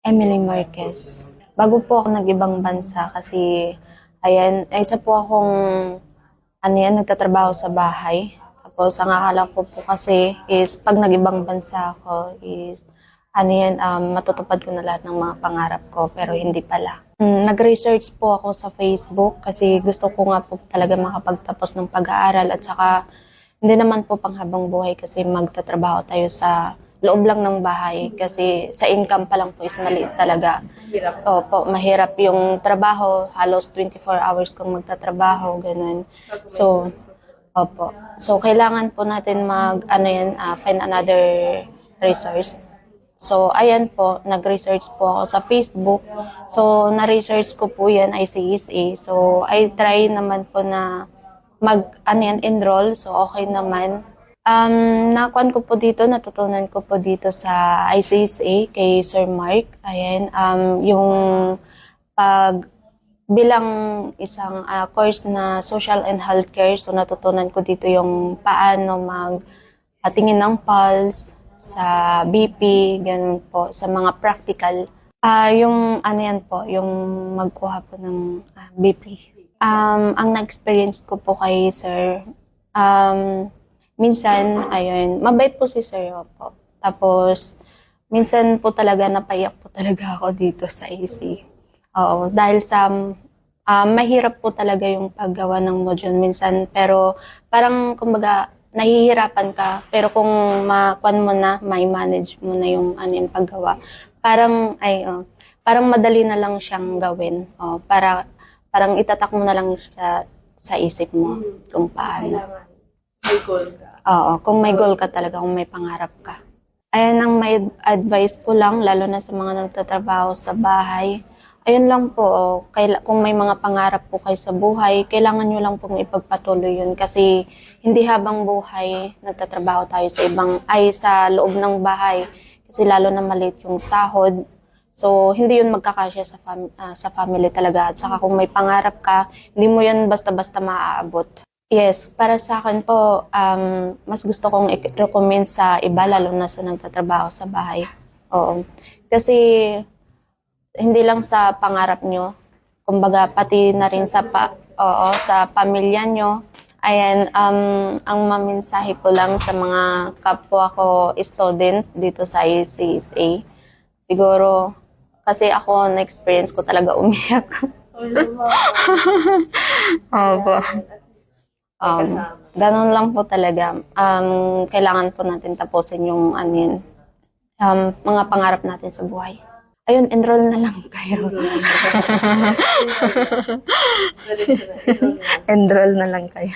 Emily Marquez. Bago po ako nag-ibang bansa kasi, ayan, isa po akong, nagtatrabaho sa bahay. Tapos, ang akala ko po kasi is, pag nag-ibang bansa ako is, matutupad ko na lahat ng mga pangarap ko, pero hindi pala. Nag-research po ako sa Facebook kasi gusto ko nga po talaga makapagtapos ng pag-aaral at saka hindi naman po panghabang buhay kasi magtatrabaho tayo sa loob lang ng bahay kasi sa income pa lang po is maliit talaga. Hirap. Opo, mahirap yung trabaho, halos 24 hours kang magtatrabaho, ganun. So, opo. So, kailangan po natin find another resource. So, ayan po, nag-research po ako sa Facebook. So, na-research ko po yan, ICSA. So, I try naman po na enroll. So, okay naman. Nakuan ko po dito, natutunan ko po dito sa ICSA kay Sir Mark. Ayan, yung pag bilang isang course na social and healthcare. So, natutunan ko dito yung paano tingin ng pulse, sa BP, ganun po, sa mga practical. Yung magkuha po ng BP. Ang na-experience ko po kay Sir, minsan, ayun, mabait po si Sir po. Tapos, minsan po talaga napaiyak po talaga ako dito sa AC. Oo, dahil sa mahirap po talaga yung paggawa ng module minsan, pero parang kumbaga nahihirapan ka, pero kung makuan mo na, may manage mo na yung yung paggawa. Parang madali na lang siyang gawin. Parang itatak mo na lang siya sa isip mo kung paano. May goal ka. Oo, kung may goal ka talaga, kung may pangarap ka. Ayan ang may advice ko lang, lalo na sa mga nagtatrabaho sa bahay. Ayun lang po, kung may mga pangarap po kayo sa buhay, kailangan nyo lang pong ipagpatuloy yun kasi hindi habang buhay nagtatrabaho tayo sa loob ng bahay kasi lalo na maliit yung sahod. So, hindi yun magkakasya sa family talaga. At saka kung may pangarap ka, hindi mo yun basta-basta maaabot. Yes, para sa akin po, mas gusto kong i-recommend sa iba, lalo na sa nagtatrabaho sa bahay. Oo. Kasi, hindi lang sa pangarap nyo, kumbaga pati na rin sa pamilya nyo. Ayan, ang mamensahe ko lang sa mga kapwa ko student dito sa ICSA, siguro, kasi ako, na-experience ko talaga umiyak. Opo. Ganun lang po talaga. Kailangan po natin tapusin yung mga pangarap natin sa buhay. Ayun, enroll na lang kayo. Enroll na lang kayo.